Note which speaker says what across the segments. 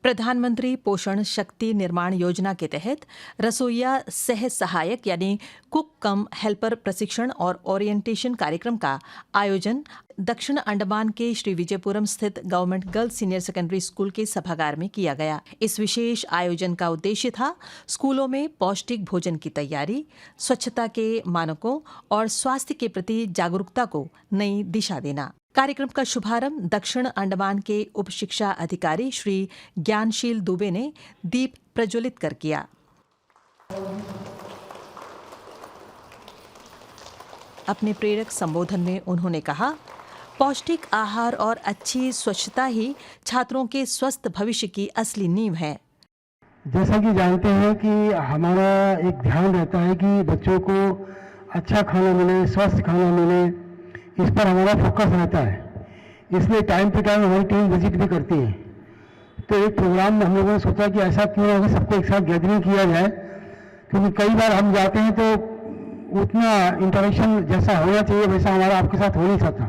Speaker 1: प्रधानमंत्री पोषण शक्ति निर्माण योजना के तहत रसोइया सह सहायक यानी कुक कम हेल्पर प्रशिक्षण और ओरिएंटेशन कार्यक्रम का आयोजन दक्षिण अंडमान के श्री विजयपुरम स्थित government girls senior secondary school के सभागार में किया गया। इस विशेष आयोजन का उद्देश्य था स्कूलों में पौष्टिक भोजन की तैयारी, स्वच्छता के मानकों और स्वास्थ्य के प्रति जागरूकता को नई दिशा देना। कार्यक्रम का शुभारंभ दक्षिण अंडमान के उप शिक्षा अधिकारी श्री ज्ञानशील दुबे ने दीप प्रज्वलित कर किया। अपने प्रेरक संबोधन में उन्होंने कहा, पौष्टिक आहार और अच्छी स्वच्छता ही छात्रों के स्वस्थ भविष्य की असली नींव है।
Speaker 2: जैसा कि जानते हैं कि हमारा एक ध्यान रहता है कि बच्चों को अच्छा खाना मिले, स्वस्थ खाना मिले, इस पर हमारा फोकस रहता है। इसलिए टाइम पे टाइम हमारी टीम विजिट भी करती है। तो एक प्रोग्राम में हम लोगों ने सोचा कि ऐसा क्यों ना कि सबको एक साथ गैदरिंग किया जाए, क्योंकि कई बार हम जाते हैं तो उतना इंटरेक्शन जैसा होना चाहिए वैसा हमारा आपके साथ हो नहीं सकता।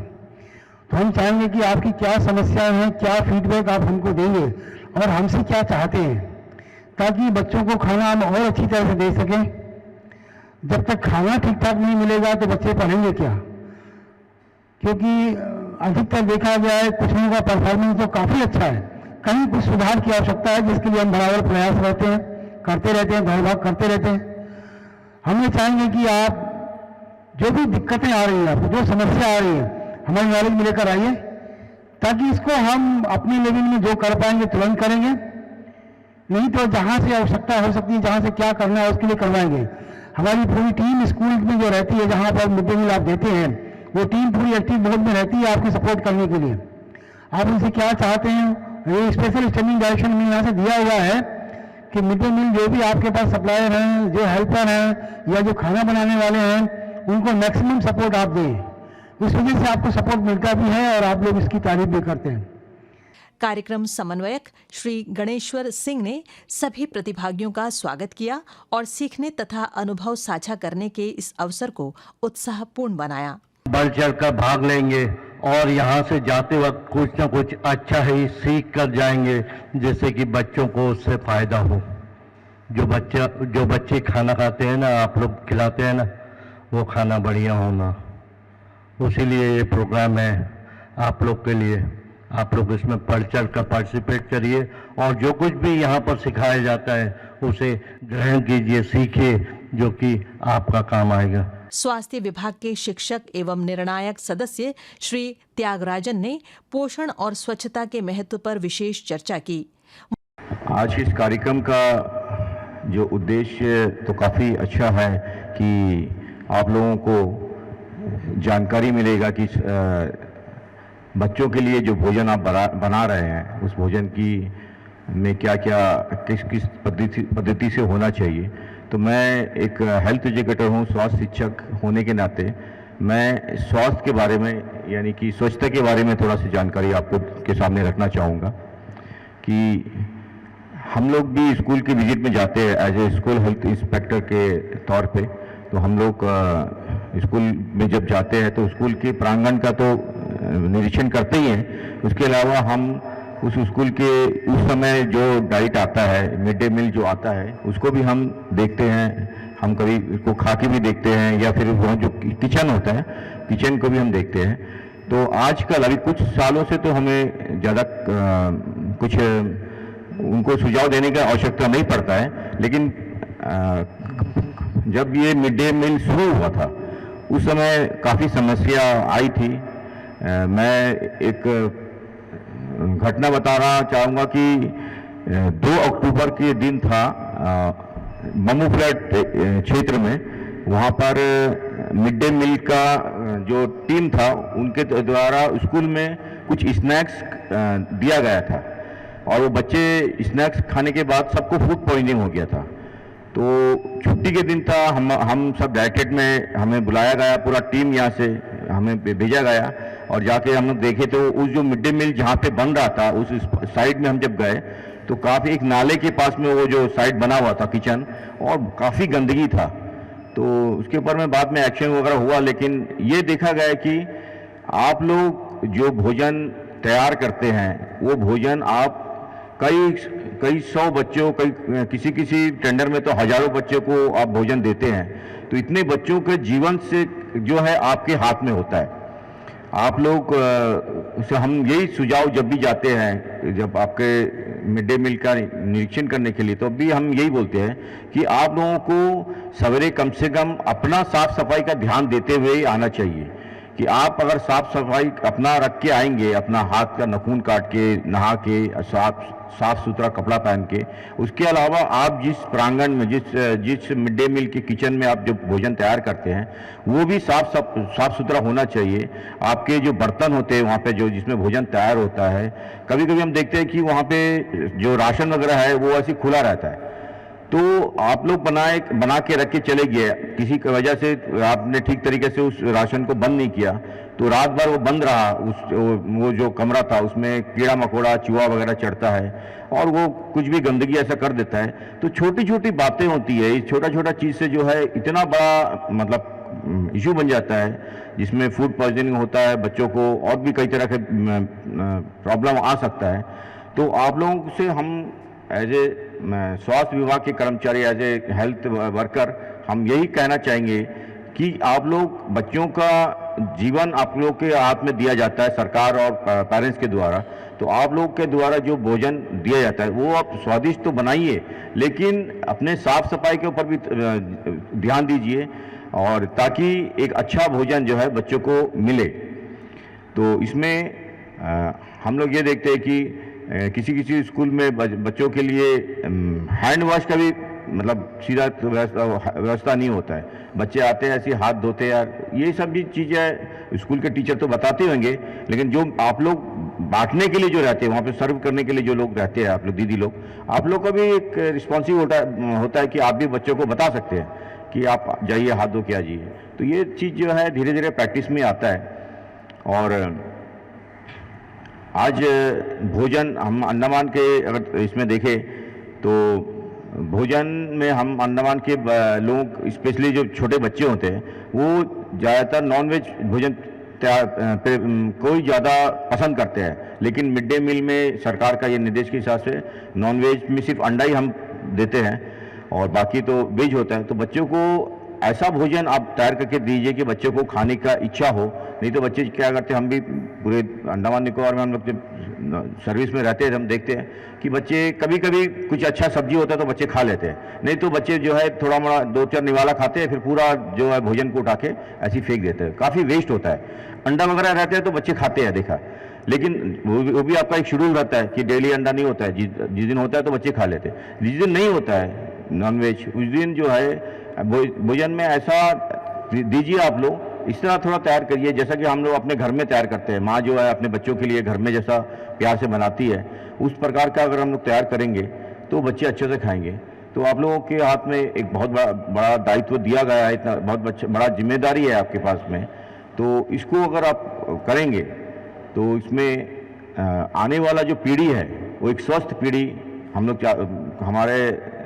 Speaker 2: तो हम चाहेंगे कि आपकी क्या समस्याएं हैं, क्या फीडबैक आप हमको देंगे और हमसे क्या चाहते हैं, ताकि बच्चों को खाना हम और अच्छी तरह से दे सकें। जब तक खाना ठीक ठाक नहीं मिलेगा तो बच्चे पढ़ेंगे क्या? क्योंकि अधिकतर देखा गया है कुछ लोगों का परफॉर्मेंस तो काफ़ी अच्छा है, कहीं कुछ सुधार की आवश्यकता है, जिसके लिए हम बराबर प्रयास रहते हैं, करते रहते हैं, दौड़ भाग करते रहते हैं। हम ये चाहेंगे कि आप जो भी दिक्कतें आ रही हैं, आपको जो समस्या आ रही है, हमारी नॉलेज में लेकर आइए, ताकि इसको हम अपने लेवल में जो कर पाएंगे तुरंत करेंगे, नहीं तो जहाँ से आवश्यकता हो सकती है, जहाँ से क्या करना है उसके लिए करवाएंगे। हमारी पूरी टीम स्कूल में जो रहती है, जहाँ पर मिड डे मील आप देते हैं, वो टीम पूरी एक्टिव मोड में रहती है आपकी सपोर्ट करने के लिए। आप उनसे क्या चाहते हैं, ये स्पेशल स्टैंडिंग डायरेक्शन में यहाँ से दिया हुआ है कि मिड डे मील जो भी आपके पास सप्लायर हैं, जो हेल्पर हैं या जो खाना बनाने वाले हैं, उनको मैक्सिमम सपोर्ट आप दें। इस वजह से आपको सपोर्ट मिलता भी है और आप लोग इसकी तारीफ भी करते हैं।
Speaker 1: कार्यक्रम समन्वयक श्री गणेश्वर सिंह ने सभी प्रतिभागियों का स्वागत किया और सीखने तथा अनुभव साझा करने के इस अवसर को उत्साहपूर्ण बनाया।
Speaker 3: बढ़ चढ़ कर भाग लेंगे और यहाँ से जाते वक्त कुछ न कुछ अच्छा ही सीख कर जाएंगे, जिससे कि बच्चों को उससे फायदा हो। जो बच्चे खाना खाते हैं ना, आप लोग खिलाते हैं ना, वो खाना बढ़िया होना, उसीलिए ये प्रोग्राम है आप लोग के लिए। आप लोग इसमें बढ़ चढ़ कर पार्टिसिपेट करिए और जो कुछ भी यहाँ पर सिखाया जाता है उसे ग्रहण कीजिए, सीखिए, जो कि आपका काम आएगा।
Speaker 1: स्वास्थ्य विभाग के शिक्षक एवं निर्णायक सदस्य श्री त्यागराजन ने पोषण और स्वच्छता के महत्व पर विशेष चर्चा की।
Speaker 4: आज इस कार्यक्रम का जो उद्देश्य तो काफ़ी अच्छा है कि आप लोगों को जानकारी मिलेगा कि बच्चों के लिए जो भोजन आप बना रहे हैं, उस भोजन की में क्या क्या किस पद्धति से होना चाहिए। तो मैं एक हेल्थ एजुकेटर हूँ, स्वास्थ्य शिक्षक होने के नाते मैं स्वास्थ्य के बारे में यानी कि स्वच्छता के बारे में थोड़ा सी जानकारी आपको के सामने रखना चाहूँगा कि हम लोग भी स्कूल की विजिट में जाते हैं as a school health inspector के तौर पे। तो हम लोग स्कूल में जब जाते हैं तो स्कूल के प्रांगण का तो निरीक्षण करते ही हैं, उसके अलावा हम उस स्कूल के उस समय जो डाइट आता है, मिड डे मील जो आता है, उसको भी हम देखते हैं। हम कभी उसको खा के भी देखते हैं या फिर वहाँ जो किचन होता है, किचन को भी हम देखते हैं। तो आजकल अभी कुछ सालों से तो हमें ज़्यादा कुछ उनको सुझाव देने की आवश्यकता नहीं पड़ता है, लेकिन जब ये मिड डे मील शुरू हुआ था उस समय काफ़ी समस्या आई थी। मैं एक घटना बताना चाहूँगा कि 2 अक्टूबर के दिन था ममू फ्लैट क्षेत्र में, वहाँ पर मिड डे मील का जो टीम था उनके द्वारा स्कूल में कुछ स्नैक्स दिया गया था और वो बच्चे स्नैक्स खाने के बाद सबको फूड पॉइजनिंग हो गया था। तो छुट्टी के दिन था, हम सब डायरेक्टरेट में हमें बुलाया गया, पूरा टीम यहाँ से हमें भेजा गया और जाके हम लोग देखे तो उस जो मिड डे मील जहाँ पे बन रहा था उस साइड में हम जब गए तो काफ़ी एक नाले के पास में वो जो साइड बना हुआ था किचन, और काफ़ी गंदगी था। तो उसके ऊपर में बाद में एक्शन वगैरह हुआ, लेकिन ये देखा गया कि आप लोग जो भोजन तैयार करते हैं वो भोजन आप कई कई सौ बच्चों, कई किसी किसी टेंडर में तो हजारों बच्चों को आप भोजन देते हैं। तो इतने बच्चों के जीवन से जो है आपके हाथ में होता है। आप लोग से हम यही सुझाव जब भी जाते हैं, जब आपके मिड डे मील का निरीक्षण करने के लिए, तो अभी हम यही बोलते हैं कि आप लोगों को सवेरे कम से कम अपना साफ सफाई का ध्यान देते हुए आना चाहिए। कि आप अगर साफ सफाई अपना रख के आएंगे, अपना हाथ का नाखून काट के, नहा के, साफ सुथरा कपड़ा पहन के, उसके अलावा आप जिस प्रांगण में, जिस मिड डे मील के किचन में आप जो भोजन तैयार करते हैं वो भी साफ सुथरा होना चाहिए। आपके जो बर्तन होते हैं वहाँ पे जो जिसमें भोजन तैयार होता है, कभी कभी हम देखते हैं कि वहाँ पे जो राशन वगैरह है वो ऐसे खुला रहता है। तो आप लोग बना के रख के चले गए, किसी की वजह से आपने ठीक तरीके से उस राशन को बंद नहीं किया, तो रात भर वो बंद रहा, वो जो कमरा था उसमें कीड़ा मकोड़ा, चूहा वगैरह चढ़ता है और वो कुछ भी गंदगी ऐसा कर देता है। तो छोटी छोटी बातें होती है, इस छोटा छोटा चीज़ से जो है इतना बड़ा मतलब इशू बन जाता है, जिसमें फूड पॉइजनिंग होता है, बच्चों को और भी कई तरह के प्रॉब्लम आ सकता है। तो आप लोगों से हम एज ए स्वास्थ्य विभाग के कर्मचारी, एज ए हेल्थ वर्कर, हम यही कहना चाहेंगे कि आप लोग, बच्चों का जीवन आप लोग के हाथ में दिया जाता है सरकार और पेरेंट्स के द्वारा। तो आप लोग के द्वारा जो भोजन दिया जाता है वो आप स्वादिष्ट तो बनाइए, लेकिन अपने साफ सफाई के ऊपर भी ध्यान दीजिए, और ताकि एक अच्छा भोजन जो है बच्चों को मिले। तो इसमें हम लोग ये देखते हैं कि किसी किसी स्कूल में बच्चों के लिए हैंड वॉश का भी मतलब सीधा व्यवस्था नहीं होता है। बच्चे आते हैं ऐसे हाथ धोते हैं यार, ये सब भी चीज़ें स्कूल के टीचर तो बताते होंगे, लेकिन जो आप लोग बांटने के लिए जो रहते हैं, वहाँ पे सर्व करने के लिए जो लोग रहते हैं, आप लोग दीदी लोग, आप लोग का भी एक रिस्पॉन्सिव होता है कि आप भी बच्चों को बता सकते हैं कि आप जाइए हाथ धो के आ जाइए। तो ये चीज़ जो है धीरे धीरे प्रैक्टिस में आता है। और आज भोजन हम अंडमान के अगर इसमें देखें तो भोजन में हम अंडमान के लोग, स्पेशली जो छोटे बच्चे होते हैं, वो ज़्यादातर नॉनवेज भोजन कोई ज़्यादा पसंद करते हैं। लेकिन मिड डे मील में सरकार का ये निर्देश के हिसाब से नॉनवेज में सिर्फ अंडा ही हम देते हैं और बाकी तो वेज होता है। तो बच्चों को ऐसा भोजन आप तैयार करके दीजिए कि बच्चों को खाने का इच्छा हो। नहीं तो बच्चे क्या करते हैं, हम भी पूरे अंडमान निकोबार में हम लोग जब सर्विस में रहते हैं हम देखते हैं कि बच्चे कभी कभी कुछ अच्छा सब्जी होता है तो बच्चे खा लेते हैं, नहीं तो बच्चे जो है थोड़ा मोड़ा 2-4 निवाला खाते हैं, फिर पूरा जो है भोजन को उठा के ऐसे फेंक देते हैं। काफ़ी वेस्ट होता है। अंडा वगैरह रहते हैं तो बच्चे खाते हैं, देखा, लेकिन वो भी आपका एक शेड्यूल रहता है कि डेली अंडा नहीं होता है। जिस दिन होता है तो बच्चे खा लेते हैं, जिस दिन नहीं होता है नॉनवेज, उस दिन जो है भोजन में ऐसा दीजिए। आप लोग इस तरह थोड़ा तैयार करिए जैसा कि हम लोग अपने घर में तैयार करते हैं। माँ जो है अपने बच्चों के लिए घर में जैसा प्यार से बनाती है, उस प्रकार का अगर हम लोग तैयार करेंगे तो बच्चे अच्छे से खाएंगे। तो आप लोगों के हाथ में एक बहुत बड़ा दायित्व दिया गया है, इतना बहुत बड़ा जिम्मेदारी है आपके पास में। तो इसको अगर आप करेंगे तो इसमें आने वाला जो पीढ़ी है वो एक स्वस्थ पीढ़ी, हम लोग हमारे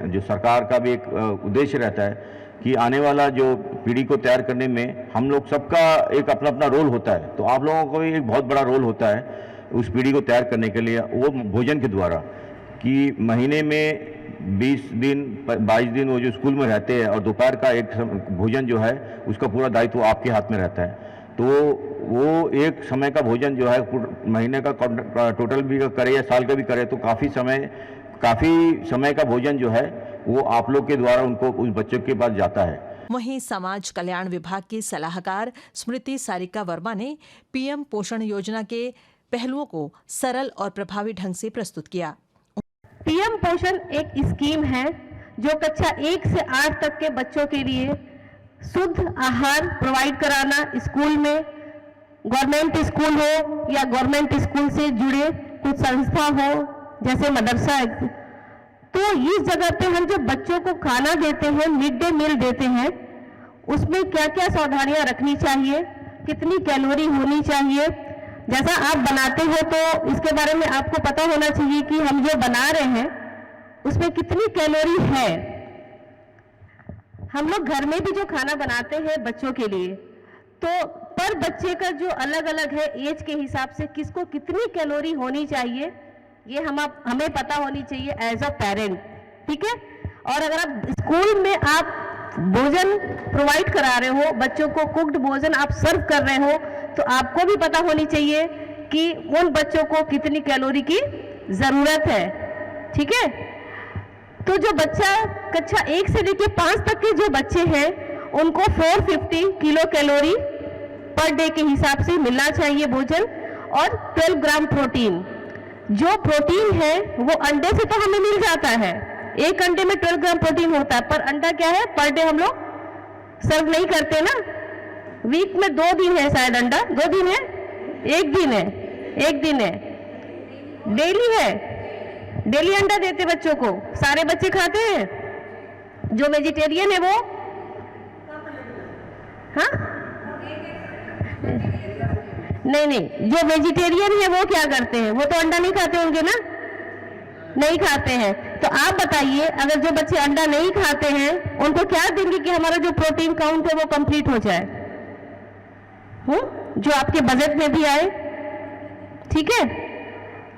Speaker 4: जो सरकार का भी एक उद्देश्य रहता है कि आने वाला जो पीढ़ी को तैयार करने में हम लोग सबका एक अपना अपना रोल होता है। तो आप लोगों का भी एक बहुत बड़ा रोल होता है उस पीढ़ी को तैयार करने के लिए, वो भोजन के द्वारा, कि महीने में 20 दिन 22 दिन वो जो स्कूल में रहते हैं और दोपहर का एक भोजन जो है उसका पूरा दायित्व आपके हाथ में रहता है। तो वो एक समय का भोजन जो है महीने का टोटल भी करे या साल का भी करे तो काफ़ी समय का भोजन जो है वो आप लोग के द्वारा उनको उस बच्चों के पास जाता है।
Speaker 1: वहीं समाज कल्याण विभाग की सलाहकार स्मृति सारिका वर्मा ने पीएम पोषण योजना के पहलुओं को सरल और प्रभावी ढंग से प्रस्तुत किया।
Speaker 5: पीएम पोषण एक स्कीम है जो कक्षा 1 से 8 तक के बच्चों के लिए शुद्ध आहार प्रोवाइड कराना, स्कूल में गवर्नमेंट स्कूल हो या गवर्नमेंट स्कूल से जुड़े कुछ संस्था हो जैसे मदरसा, तो इस जगह पे हम जब बच्चों को खाना देते हैं, मिड डे मील देते हैं, उसमें क्या क्या सावधानियां रखनी चाहिए, कितनी कैलोरी होनी चाहिए। जैसा आप बनाते हो तो इसके बारे में आपको पता होना चाहिए कि हम जो बना रहे हैं उसमें कितनी कैलोरी है। हम लोग घर में भी जो खाना बनाते हैं बच्चों के लिए, तो पर बच्चे का जो अलग अलग है एज के हिसाब से किसको कितनी कैलोरी होनी चाहिए, ये हमें पता होनी चाहिए एज अ पेरेंट, ठीक है। और अगर आप स्कूल में आप भोजन प्रोवाइड करा रहे हो, बच्चों को कुक्ड भोजन आप सर्व कर रहे हो, तो आपको भी पता होनी चाहिए कि उन बच्चों को कितनी कैलोरी की ज़रूरत है, ठीक है। तो जो बच्चा कक्षा 1 से लेकर 5 तक के जो बच्चे हैं उनको 450 किलो कैलोरी पर डे के हिसाब से मिलना चाहिए भोजन, और 12 ग्राम प्रोटीन। जो प्रोटीन है वो अंडे से तो हमें मिल जाता है, एक अंडे में 12 ग्राम प्रोटीन होता है, पर अंडा क्या है पर डे हम लोग सर्व नहीं करते ना। वीक में 2 दिन है शायद अंडा, 2 दिन है, 1 दिन है, 1 दिन है, डेली है, डेली अंडा देते बच्चों को। सारे बच्चे खाते हैं? जो वेजिटेरियन है वो, हाँ नहीं, जो वेजिटेरियन है वो क्या करते हैं? वो तो अंडा नहीं खाते होंगे ना, नहीं खाते हैं। तो आप बताइए, अगर जो बच्चे अंडा नहीं खाते हैं उनको क्या देंगे कि हमारा जो प्रोटीन काउंट है वो कंप्लीट हो जाए, जो आपके बजट में भी आए, ठीक है।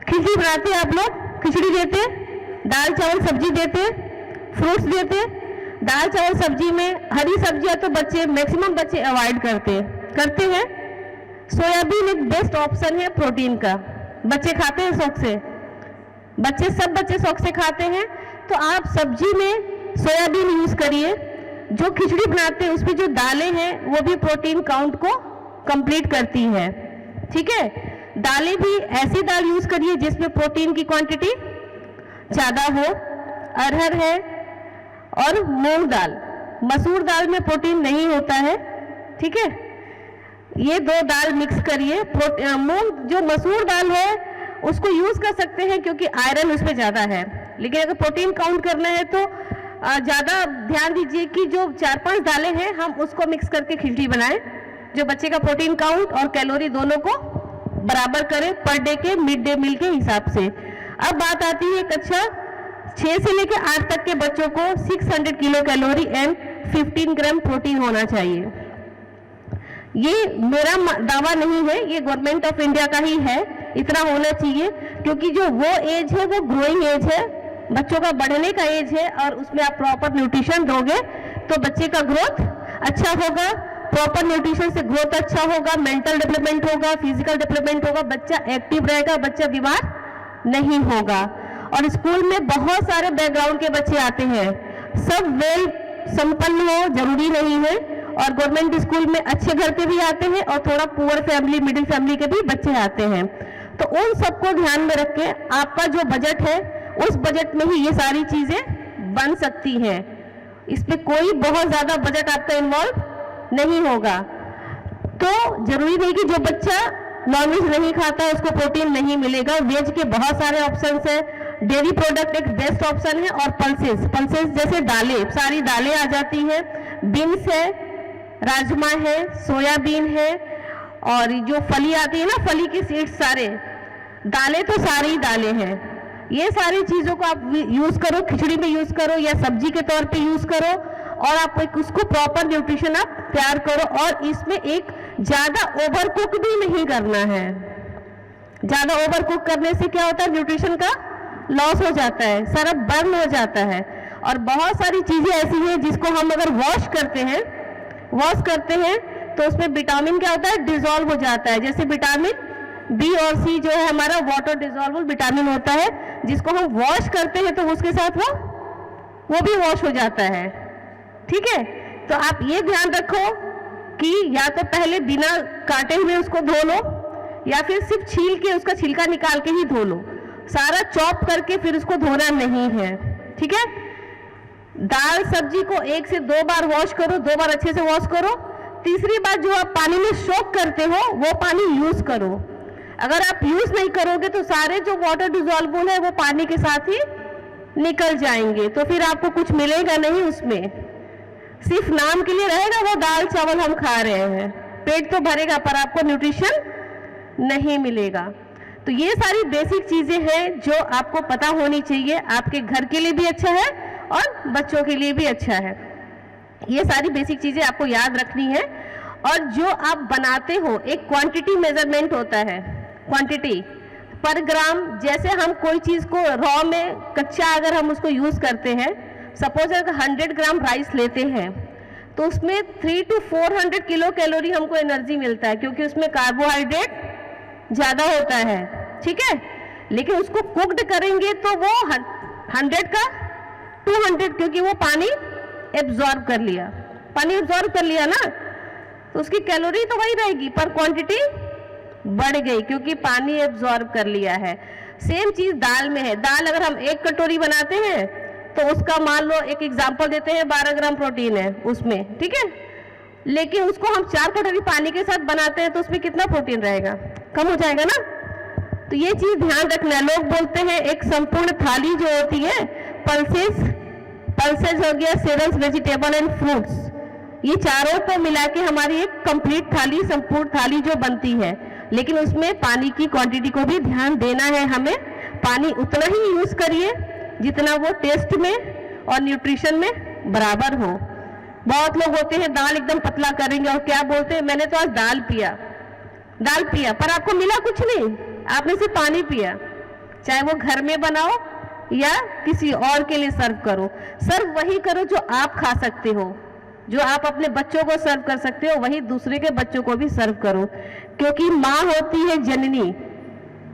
Speaker 5: खिचड़ी बनाते आप लोग, खिचड़ी देते, दाल चावल सब्जी देते, फ्रूट्स देते। दाल चावल सब्जी में हरी सब्जियां तो बच्चे मैक्सिमम बच्चे अवॉइड करते हैं। सोयाबीन एक बेस्ट ऑप्शन है प्रोटीन का, बच्चे खाते हैं शौक से, सब बच्चे शौक से खाते हैं। तो आप सब्जी में सोयाबीन यूज करिए। जो खिचड़ी बनाते हैं उसमें जो दालें हैं वो भी प्रोटीन काउंट को कंप्लीट करती है, ठीक है। दालें भी ऐसी दाल यूज करिए जिसमें प्रोटीन की क्वांटिटी ज्यादा हो। अरहर है और मूंग दाल, मसूर दाल में प्रोटीन नहीं होता है, ठीक है। ये 2 दाल मिक्स करिए। मूंग जो मसूर दाल है उसको यूज कर सकते हैं क्योंकि आयरन उसमें ज्यादा है, लेकिन अगर प्रोटीन काउंट करना है तो ज्यादा ध्यान दीजिए कि जो 4-5 दालें हैं हम उसको मिक्स करके खिचड़ी बनाएं, जो बच्चे का प्रोटीन काउंट और कैलोरी दोनों को बराबर करें पर डे के मिड डे मील के हिसाब से। अब बात आती है कक्षा 6 से लेकर 8 तक के बच्चों को 600 kilo calorie and 15 gram protein होना चाहिए। ये मेरा दावा नहीं है, ये गवर्नमेंट ऑफ इंडिया का ही है, इतना होना चाहिए, क्योंकि जो वो एज है वो ग्रोइंग एज है, बच्चों का बढ़ने का एज है, और उसमें आप प्रॉपर न्यूट्रिशन दोगे तो बच्चे का ग्रोथ अच्छा होगा। प्रॉपर न्यूट्रिशन से ग्रोथ अच्छा होगा, मेंटल डेवलपमेंट होगा, फिजिकल डेवलपमेंट होगा, बच्चा एक्टिव रहेगा, बच्चा बीमार नहीं होगा। और स्कूल में बहुत सारे बैकग्राउंड के बच्चे आते हैं, सब वेल संपन्न हो जरूरी नहीं है, और गवर्नमेंट स्कूल में अच्छे घर के भी आते हैं और थोड़ा पुअर फैमिली, मिडिल फैमिली के भी बच्चे आते हैं। तो उन सबको ध्यान में रख के आपका जो बजट है उस बजट में ही ये सारी चीजें बन सकती हैं। इसमें कोई बहुत ज्यादा बजट आपका इन्वॉल्व नहीं होगा। तो जरूरी नहीं कि जो बच्चा नॉनवेज नहीं खाता है उसको प्रोटीन नहीं मिलेगा। वेज के बहुत सारे ऑप्शंस हैं, डेयरी प्रोडक्ट एक बेस्ट ऑप्शन है, और पल्सेस जैसे दालें, सारी दालें आ जाती हैं, बीन्स है, राजमा है, सोयाबीन है, और जो फली आती है ना, फली के सीड्स, सारे दालें तो सारी दालें हैं। ये सारी चीजों को आप यूज करो, खिचड़ी में यूज करो या सब्जी के तौर पे यूज करो, और आप उसको प्रॉपर न्यूट्रिशन आप तैयार करो। और इसमें एक ज्यादा ओवर कुक भी नहीं करना है। ज्यादा ओवर कुक करने से क्या होता है, न्यूट्रिशन का लॉस हो जाता है, सारा बर्न हो जाता है। और बहुत सारी चीजें ऐसी हैं जिसको हम अगर वॉश करते हैं तो उसमें विटामिन क्या होता है, डिसॉल्व हो जाता है। जैसे विटामिन बी और सी जो है हमारा वाटर डिसॉल्वेबल विटामिन होता है, जिसको हम वॉश करते हैं तो उसके साथ वो भी वॉश हो जाता है, ठीक है। तो आप ये ध्यान रखो कि या तो पहले बिना काटे हुए उसको धो लो, या फिर सिर्फ छील के उसका छिलका निकाल के ही धो लो, सारा चॉप करके फिर उसको धोना नहीं है, ठीक है। दाल सब्जी को 1 से 2 बार वॉश करो, 2 बार अच्छे से वॉश करो। तीसरी बार जो आप पानी में सोक करते हो वो पानी यूज करो। अगर आप यूज नहीं करोगे तो सारे जो वाटर डिसॉल्वेबल है वो पानी के साथ ही निकल जाएंगे, तो फिर आपको कुछ मिलेगा नहीं, उसमें सिर्फ नाम के लिए रहेगा वो दाल चावल हम खा रहे हैं, पेट तो भरेगा पर आपको न्यूट्रिशन नहीं मिलेगा। तो ये सारी बेसिक चीजें हैं जो आपको पता होनी चाहिए, आपके घर के लिए भी अच्छा है और बच्चों के लिए भी अच्छा है। ये सारी बेसिक चीजें आपको याद रखनी है। और जो आप बनाते हो एक क्वांटिटी मेजरमेंट होता है, क्वांटिटी पर ग्राम, जैसे हम कोई चीज़ को रॉ में कच्चा अगर हम उसको यूज़ करते हैं, सपोज अगर 100 ग्राम राइस लेते हैं तो उसमें 300 to 400 किलो कैलोरी हमको एनर्जी मिलता है, क्योंकि उसमें कार्बोहाइड्रेट ज़्यादा होता है, ठीक है। लेकिन उसको कुक्ड करेंगे तो वो 100 का 200, क्योंकि वो पानी एब्जॉर्ब कर लिया, पानी एब्जॉर्ब कर लिया ना, तो उसकी कैलोरी तो वही रहेगी पर क्वांटिटी बढ़ गई, क्योंकि पानी एब्जॉर्ब कर लिया है। सेम चीज़ दाल में है। दाल अगर हम 1 कटोरी बनाते हैं तो उसका मान लो, एक एग्जांपल देते हैं, 12 ग्राम प्रोटीन है उसमें, ठीक है। लेकिन उसको हम 4 कटोरी पानी के साथ बनाते हैं तो उसमें कितना प्रोटीन रहेगा? कम हो जाएगा ना। तो ये चीज़ ध्यान रखना है। लोग बोलते हैं एक संपूर्ण थाली जो होती है, पल्सेस हो गया, सीरियल्स, वेजिटेबल एंड फ्रूट्स, ये चारों को मिला के हमारी एक कंप्लीट थाली, संपूर्ण थाली जो बनती है। लेकिन उसमें पानी की क्वांटिटी को भी ध्यान देना है हमें। पानी उतना ही यूज करिए जितना वो टेस्ट में और न्यूट्रिशन में बराबर हो। बहुत लोग होते हैं दाल एकदम पतला करेंगे और क्या बोलते हैं, मैंने तो आज दाल पिया, पर आपको मिला कुछ नहीं, आपने सिर्फ पानी पिया। चाहे वो घर में बनाओ या किसी और के लिए सर्व करो, सर्व वही करो जो आप खा सकते हो, जो आप अपने बच्चों को सर्व कर सकते हो, वही दूसरे के बच्चों को भी सर्व करो। क्योंकि माँ होती है जननी।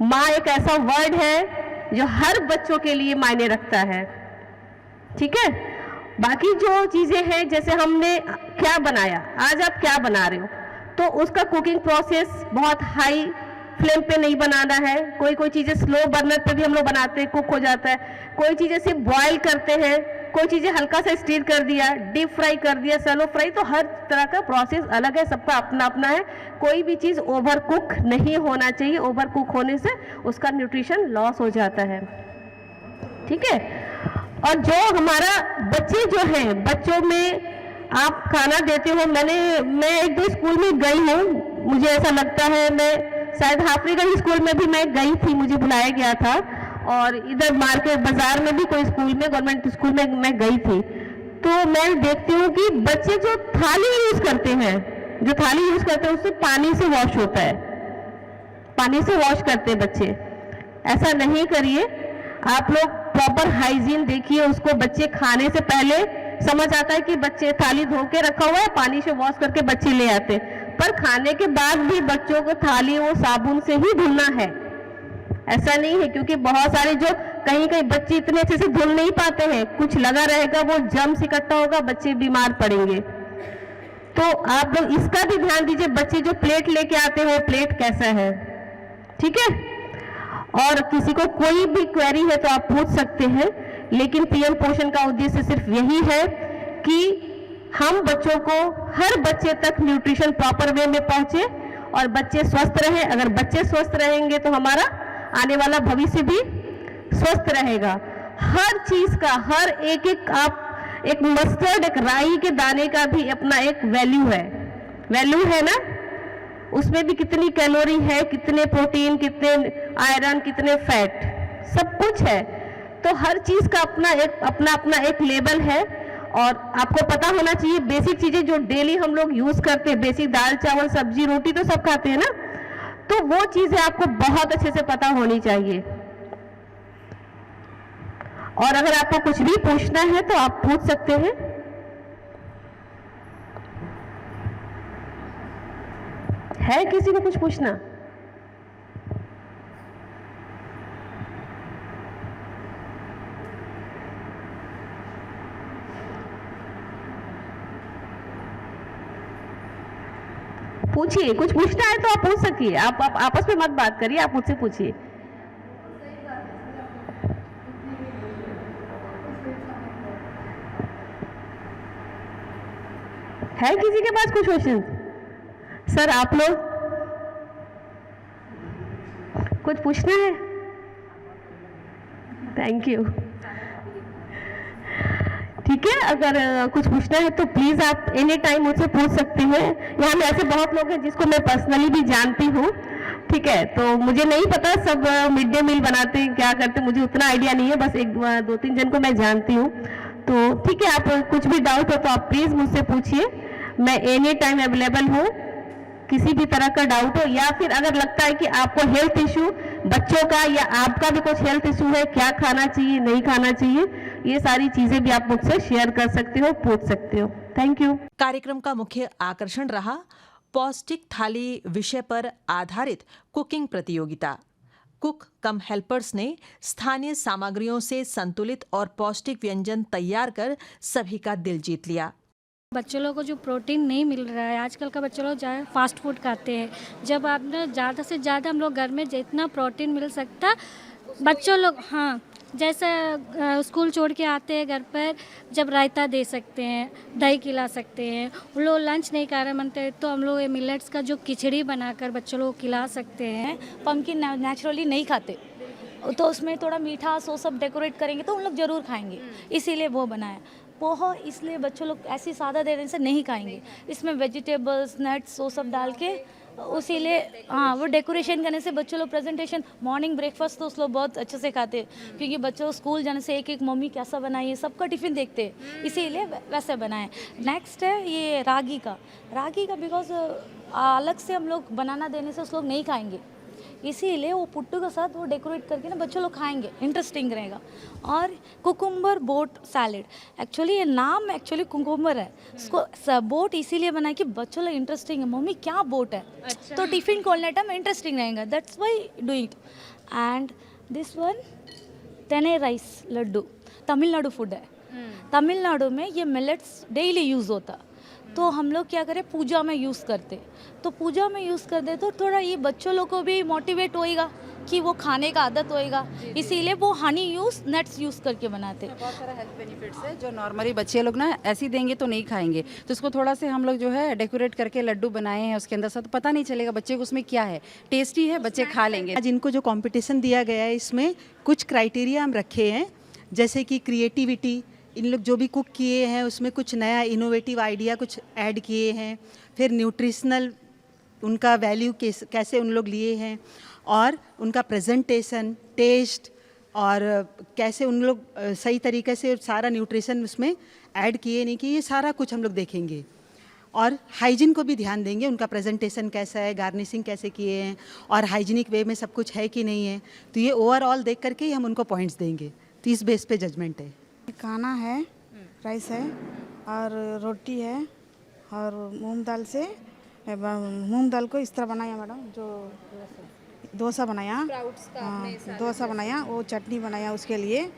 Speaker 5: माँ एक ऐसा वर्ड है जो हर बच्चों के लिए मायने रखता है, ठीक है। बाकी जो चीजें हैं, जैसे हमने क्या बनाया, आज आप क्या बना रहे हो, तो उसका कुकिंग प्रोसेस बहुत हाई फ्लेम पे नहीं बनाना है। कोई कोई चीजें स्लो बर्नर पे भी हम लोग बनाते हैं, कुक हो जाता है। कोई चीजें सिर्फ बॉयल करते हैं, कोई चीजें हल्का सा स्टीर कर दिया, डीप फ्राई कर दिया, सैलो फ्राई। तो हर तरह का प्रोसेस अलग है, सबका अपना अपना है। कोई भी चीज ओवर कुक नहीं होना चाहिए, ओवर कुक होने से उसका न्यूट्रिशन लॉस हो जाता है, ठीक है। और जो हमारा बच्चे जो हैं, बच्चों में आप खाना देते हो, मैं एक दो स्कूल में गई हूँ, मुझे ऐसा लगता है, मैं शायद हाफरीगंज स्कूल में भी मैं गई थी, मुझे बुलाया गया था, और इधर मार्केट बाजार में भी कोई स्कूल में, गवर्नमेंट स्कूल में मैं गई थी। तो मैं देखती हूँ कि बच्चे जो थाली यूज करते हैं, उससे पानी से वॉश होता है, पानी से वॉश करते हैं बच्चे। ऐसा नहीं करिए, आप लोग प्रॉपर हाइजीन देखिए उसको। बच्चे खाने से पहले समझ आता है कि बच्चे थाली धो के रखा हुआ है, पानी से वॉश करके बच्चे ले आते, पर खाने के बाद भी बच्चों को थाली वो साबुन से ही धुलना है। ऐसा नहीं है, क्योंकि बहुत सारे जो कहीं कहीं बच्चे इतने अच्छे से धुल नहीं पाते हैं, कुछ लगा रहेगा, वो जम्स इकट्ठा होगा, बच्चे बीमार पड़ेंगे। तो आप लोग इसका भी ध्यान दीजिए, बच्चे जो प्लेट लेके आते हैं वो प्लेट कैसा है, ठीक है। और किसी को कोई भी क्वेरी है तो आप पूछ सकते हैं, लेकिन पीएम पोषण का उद्देश्य सिर्फ यही है कि हम बच्चों को, हर बच्चे तक न्यूट्रिशन प्रॉपर वे में पहुंचे और बच्चे स्वस्थ रहें। अगर बच्चे स्वस्थ रहेंगे तो हमारा आने वाला भविष्य भी स्वस्थ रहेगा। हर चीज का, हर एक आप एक मस्टर्ड, एक राई के दाने का भी अपना एक वैल्यू है ना, उसमें भी कितनी कैलोरी है, कितने प्रोटीन, कितने आयरन, कितने फैट, सब कुछ है। तो हर चीज का अपना एक लेवल है, और आपको पता होना चाहिए बेसिक चीजें जो डेली हम लोग यूज करते हैं, बेसिक दाल चावल सब्जी रोटी तो सब खाते हैं ना, तो वो चीजें आपको बहुत अच्छे से पता होनी चाहिए। और अगर आपको कुछ भी पूछना है तो आप पूछ सकते हैं। है किसी को कुछ पूछना? पूछिए, कुछ पूछना है तो आप पूछ सकिए, आप आपस में मत बात करिए, आप मुझसे पूछिए। है किसी के पास कुछ क्वेश्चन? सर आप लोग कुछ पूछना है? Thank you. ठीक है, अगर कुछ पूछना है तो प्लीज आप एनी टाइम मुझसे पूछ सकते हैं। यहाँ में ऐसे बहुत लोग हैं जिसको मैं पर्सनली भी जानती हूँ, ठीक है। तो मुझे नहीं पता सब मिड डे मील बनाते हैं क्या करते हैं, मुझे उतना आइडिया नहीं है, बस एक दो तीन जन को मैं जानती हूँ। तो ठीक है, आप कुछ भी डाउट हो तो आप प्लीज मुझसे पूछिए, मैं एनी टाइम अवेलेबल हूँ। किसी भी तरह का डाउट हो, या फिर अगर लगता है कि आपको हेल्थ इश्यू बच्चों का या आपका भी कुछ हेल्थ इशू है, क्या खाना चाहिए नहीं खाना चाहिए, ये सारी चीजें भी आप मुझसे शेयर कर सकते हो, पूछ सकते हो। Thank you.
Speaker 1: कार्यक्रम का मुख्य आकर्षण रहा पौष्टिक थाली विषय पर आधारित कुकिंग प्रतियोगिता। कुक कम हेल्पर्स ने स्थानीय सामग्रियों से संतुलित और पौष्टिक व्यंजन तैयार कर सभी का दिल जीत लिया।
Speaker 6: बच्चों लोगों को जो प्रोटीन नहीं मिल रहा है, आजकल का बच्चे लोग ज़्यादा फास्ट फूड खाते हैं। जब आपने ज़्यादा से ज़्यादा हम लोग घर में जितना प्रोटीन मिल सकता बच्चों लोग, हाँ, जैसे स्कूल छोड़ के आते हैं घर पर, जब रायता दे सकते हैं, दही खिला सकते हैं। उन लोग लंच नहीं खा रहे मनते तो हम लोग मिलेट्स का जो खिचड़ी बनाकर बच्चों लोग को खिला सकते हैं।
Speaker 7: पम्पकिन नेचुरली नहीं खाते तो उसमें थोड़ा मीठा सो सब डेकोरेट करेंगे तो उन लोग ज़रूर खाएंगे, इसीलिए वो बनाया। पोहा इसलिए बच्चों लोग ऐसी सादा देने से नहीं खाएंगे, इसमें वेजिटेबल्स नट्स वो सब डाल के, उसीलिए हाँ वो डेकोरेशन करने से बच्चों लोग प्रेजेंटेशन, मॉर्निंग ब्रेकफास्ट तो उस लोग बहुत अच्छे से खाते हैं, क्योंकि बच्चों स्कूल जाने से एक एक मम्मी कैसा बनाई है सबका टिफ़िन देखते हैं, इसीलिए वैसे बनाए। नेक्स्ट है ये रागी का बिकॉज अलग से हम लोग बनाना देने से उस लोग नहीं खाएंगे, इसीलिए वो पुट्टू के साथ वो डेकोरेट करके ना बच्चों लोग खाएंगे, इंटरेस्टिंग रहेगा। और कुकुम्बर बोट सैलेड, एक्चुअली ये नाम एक्चुअली कुकुम्बर है, उसको बोट इसीलिए बनाया कि बच्चों लोग इंटरेस्टिंग है, मम्मी क्या बोट है, अच्छा। तो टिफ़िन खोलने टाइम इंटरेस्टिंग रहेगा, that's why do it. And this one तेने राइस लड्डू, तमिलनाडु फूड है। तमिलनाडु में ये मिलेट्स डेली यूज़ होता, तो हम लोग क्या करें पूजा में यूज़ करते, तो पूजा में यूज़ कर दे तो थोड़ा ये बच्चों लोग को भी मोटिवेट होएगा कि वो खाने का आदत होएगा, इसीलिए वो हनी यूज़ नट्स यूज़ करके बनाते।
Speaker 8: बहुत सारा हेल्थ बेनिफिट्स है जो नॉर्मली बच्चे लोग ना ऐसे देंगे तो नहीं खाएंगे, तो उसको थोड़ा से हम लोग जो है डेकोरेट करके लड्डू बनाए हैं उसके अंदर से, तो पता नहीं चलेगा बच्चे को उसमें क्या है, टेस्टी है, बच्चे खा लेंगे।
Speaker 9: आज इनको जो कंपटीशन दिया गया है इसमें कुछ क्राइटेरिया हम रखे हैं, जैसे कि क्रिएटिविटी, इन लोग जो भी कुक किए हैं उसमें कुछ नया इनोवेटिव आइडिया कुछ ऐड किए हैं, फिर न्यूट्रिशनल उनका वैल्यू कैसे उन लोग लिए हैं, और उनका प्रेजेंटेशन, टेस्ट, और कैसे उन लोग सही तरीके से सारा न्यूट्रिशन उसमें ऐड किए नहीं कि ये सारा कुछ हम लोग देखेंगे। और हाइजीन को भी ध्यान देंगे, उनका प्रेजेंटेशन कैसा है, गार्निशिंग कैसे किए हैं, और हाइजीनिक वे में सब कुछ है कि नहीं है, तो ये ओवरऑल देख करके ही हम उनको पॉइंट्स देंगे, तो इस बेस पे जजमेंट है।
Speaker 10: खाना है, राइस है और रोटी है, और मूंग दाल को इस तरह बनाया मैडम, जो डोसा बनाया, डोसा बनाया, वो चटनी बनाया उसके लिए,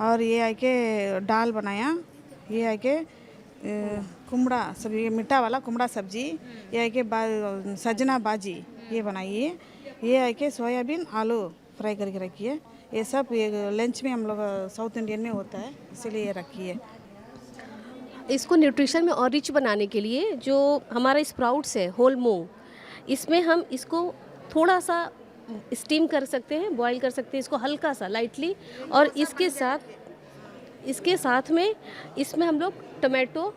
Speaker 10: और ये है कि दाल बनाया, ये है कि कुमड़ा सब्जी, मीठा वाला कुमड़ा सब्जी, ये है कि सजना बाजी ये बनाई है, ये है कि सोयाबीन आलू फ्राई करके रखी है। ये सब ये लंच में हम लोग साउथ इंडियन में होता है, इसीलिए ये रखी है।
Speaker 11: इसको न्यूट्रिशन में और रिच बनाने के लिए जो हमारा स्प्राउट्स है, होल मूंग, इसमें हम इसको थोड़ा सा स्टीम कर सकते हैं, बॉईल कर सकते हैं इसको हल्का सा लाइटली, और इसके साथ में इसमें हम लोग टमाटो,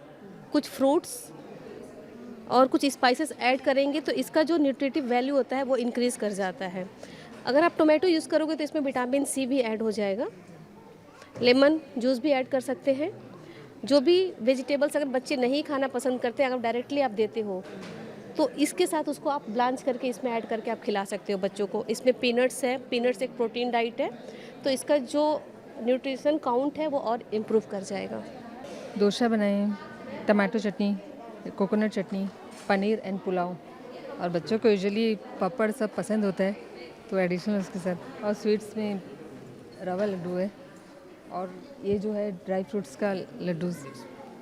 Speaker 11: कुछ फ्रूट्स और कुछ स्पाइसेस ऐड करेंगे, तो इसका जो न्यूट्रिटिव वैल्यू होता है वो इंक्रीज़ कर जाता है। अगर आप टोमेटो यूज़ करोगे तो इसमें विटामिन सी भी ऐड हो जाएगा, लेमन जूस भी ऐड कर सकते हैं। जो भी वेजिटेबल्स अगर बच्चे नहीं खाना पसंद करते, अगर डायरेक्टली आप देते हो तो इसके साथ उसको आप ब्लांच करके इसमें ऐड करके आप खिला सकते हो बच्चों को। इसमें पीनट्स है, पीनट्स एक प्रोटीन डाइट है, तो इसका जो न्यूट्रिशन काउंट है वो और इम्प्रूव कर जाएगा।
Speaker 12: डोसा बनाए, tomato chutney, coconut chutney, paneer and pulao, और बच्चों को यूजुअली पापड़ सब पसंद होता है, तो एडिशनल उसके साथ। और स्वीट्स में रवा लड्डू है, और ये जो है ड्राई फ्रूट्स का लड्डू,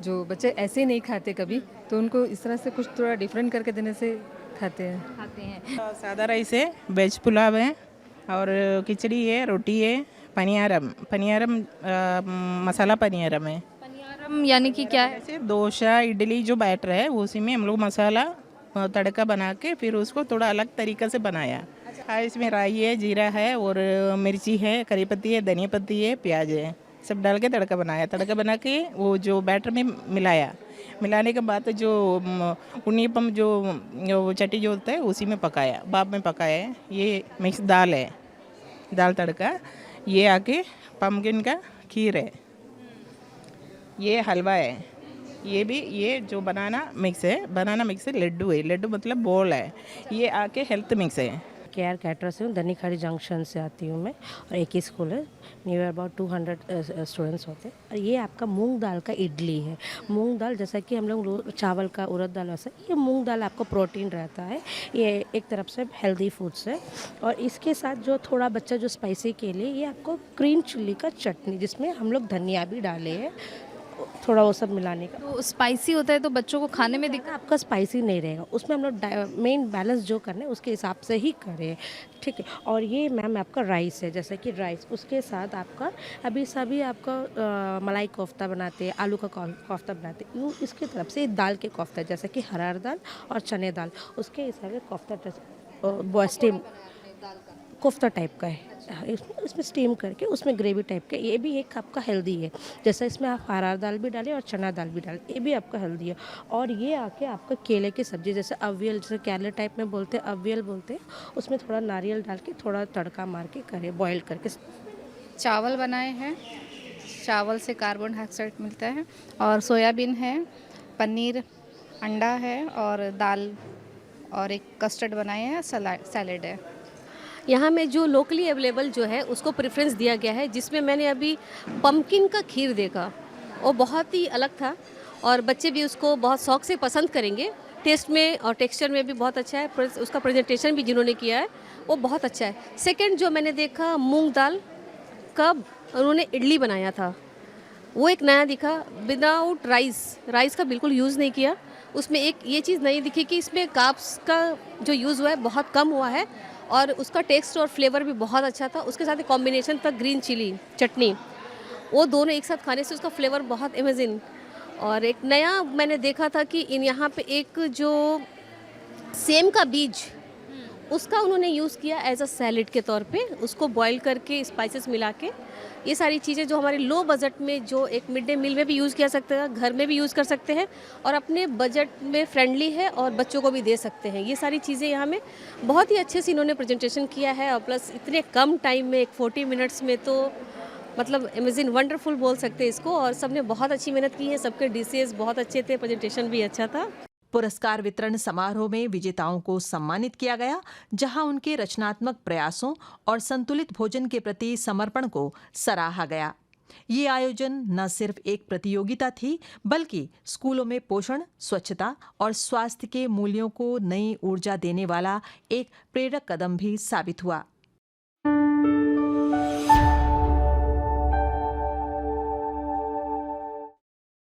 Speaker 12: जो बच्चे ऐसे नहीं खाते कभी, तो उनको इस तरह से कुछ थोड़ा डिफरेंट करके देने से खाते हैं।
Speaker 13: सादा राइस है, वेज पुलाव है, और खिचड़ी है, रोटी है, पनियारम मसाला पनियारम है।
Speaker 11: पनियारम यानी कि क्या है?
Speaker 13: ऐसे डोसा इडली जो बैटर है उसी में हम लोग मसाला तड़का बना के फिर उसको थोड़ा अलग तरीके से बनाया। हाँ, इसमें राई है, जीरा है, और मिर्ची है, करी पत्ती है, धनिया पत्ती है, प्याज है, सब डाल के तड़का बनाया। तड़का बना के वो जो बैटर में मिलाया, मिलाने के बाद जो उन्नीपम जो चट्टी जो होता है उसी में पकाया, भाप में पकाया है। ये मिक्स दाल है, दाल तड़का। ये आके पम्पकिन का खीर है, ये हलवा है, ये जो बनाना मिक्स है, बनाना मिक्स है, लड्डू है, लड्डू मतलब बॉल है। ये आके हेल्थ मिक्स है,
Speaker 14: केयर कैटर से हूँ, धनीखाड़ी जंक्शन से आती हूँ मैं, और एक ही स्कूल है, नियर अबाउट 200 स्टूडेंट्स होते हैं। और ये आपका मूंग दाल का इडली है। मूंग दाल जैसा कि हम लोग चावल का उड़द दाल वैसा, ये मूंग दाल आपको प्रोटीन रहता है, ये एक तरफ से हेल्दी फूड्स है। और इसके साथ जो थोड़ा बच्चा जो स्पाइसी के लिए, ये आपको ग्रीन चिल्ली का चटनी, जिसमें हम लोग धनिया भी डाले हैं, थोड़ा वो सब मिलाने का।
Speaker 15: तो स्पाइसी होता है तो बच्चों को खाने में दिक्कत।
Speaker 14: आपका स्पाइसी नहीं रहेगा उसमें, हम लोग मेन बैलेंस जो करना है उसके हिसाब से ही करें, ठीक है। और ये मैम आपका राइस है, जैसे कि राइस, उसके साथ आपका अभी सभी आपका मलाई कोफ्ता बनाते हैं, आलू का कोफ्ता बनाते हैं, यूँ इसकी तरफ से दाल के कोफ्ता, जैसे कि हरार दाल और चने दाल, उसके हिसाब से कोफ्ता स्टीम कोफ्ता टाइप का है, इसमें स्टीम करके उसमें ग्रेवी टाइप का, ये भी एक आपका हेल्दी है। जैसे इसमें आप हरार दाल भी डालें और चना दाल भी डालें, ये भी आपका हेल्दी है। और ये आके आपका केले की सब्ज़ी, जैसे अवियल, जैसे केरला टाइप में बोलते हैं अवियल बोलते हैं, उसमें थोड़ा नारियल डाल के थोड़ा तड़का मार के करें, बॉयल करके।
Speaker 15: चावल बनाए हैं, चावल से कार्बन डाइऑक्साइड मिलता है, और सोयाबीन है, पनीर, अंडा है, और दाल, और एक कस्टर्ड बनाए हैं, सैलेड है।
Speaker 11: यहाँ में जो लोकली अवेलेबल जो है उसको प्रेफरेंस दिया गया है, जिसमें मैंने अभी पम्पकिन का खीर देखा, वो बहुत ही अलग था और बच्चे भी उसको बहुत शौक से पसंद करेंगे। टेस्ट में और टेक्सचर में भी बहुत अच्छा है, उसका प्रेजेंटेशन भी जिन्होंने किया है वो बहुत अच्छा है। सेकंड जो मैंने देखा, मूंग दाल का उन्होंने इडली बनाया था, वो एक नया दिखा, विदाउट राइस का बिल्कुल यूज़ नहीं किया। उसमें एक ये चीज़ नहीं दिखी कि इसमें कार्ब्स का जो यूज़ हुआ है बहुत कम हुआ है, और उसका टेक्स्ट और फ्लेवर भी बहुत अच्छा था। उसके साथ एक कॉम्बिनेशन था ग्रीन चिली चटनी, वो दोनों एक साथ खाने से उसका फ्लेवर बहुत अमेजिंग। और एक नया मैंने देखा था कि इन यहाँ पे एक जो सेम का बीज, उसका उन्होंने यूज़ किया एज अ सैलेड के तौर पे, उसको बॉईल करके स्पाइसेस मिला के। ये सारी चीज़ें जो हमारे लो बजट में, जो एक मिड डे मील में भी यूज़ किया सकते हैं, घर में भी यूज़ कर सकते हैं, और अपने बजट में फ्रेंडली है और बच्चों को भी दे सकते हैं। ये सारी चीज़ें यहाँ में बहुत ही अच्छे से इन्होंने प्रेजेंटेशन किया है, और प्लस इतने कम टाइम में, एक 40 मिनट्स में, तो मतलब अमेजिंग, वंडरफुल बोल सकते हैं इसको। और सबने बहुत अच्छी मेहनत की है, सबके डिशेस बहुत अच्छे थे, प्रेजेंटेशन भी अच्छा था।
Speaker 1: पुरस्कार वितरण समारोह में विजेताओं को सम्मानित किया गया, जहां उनके रचनात्मक प्रयासों और संतुलित भोजन के प्रति समर्पण को सराहा गया। ये आयोजन न सिर्फ एक प्रतियोगिता थी, बल्कि स्कूलों में पोषण, स्वच्छता और स्वास्थ्य के मूल्यों को नई ऊर्जा देने वाला एक प्रेरक कदम भी साबित हुआ।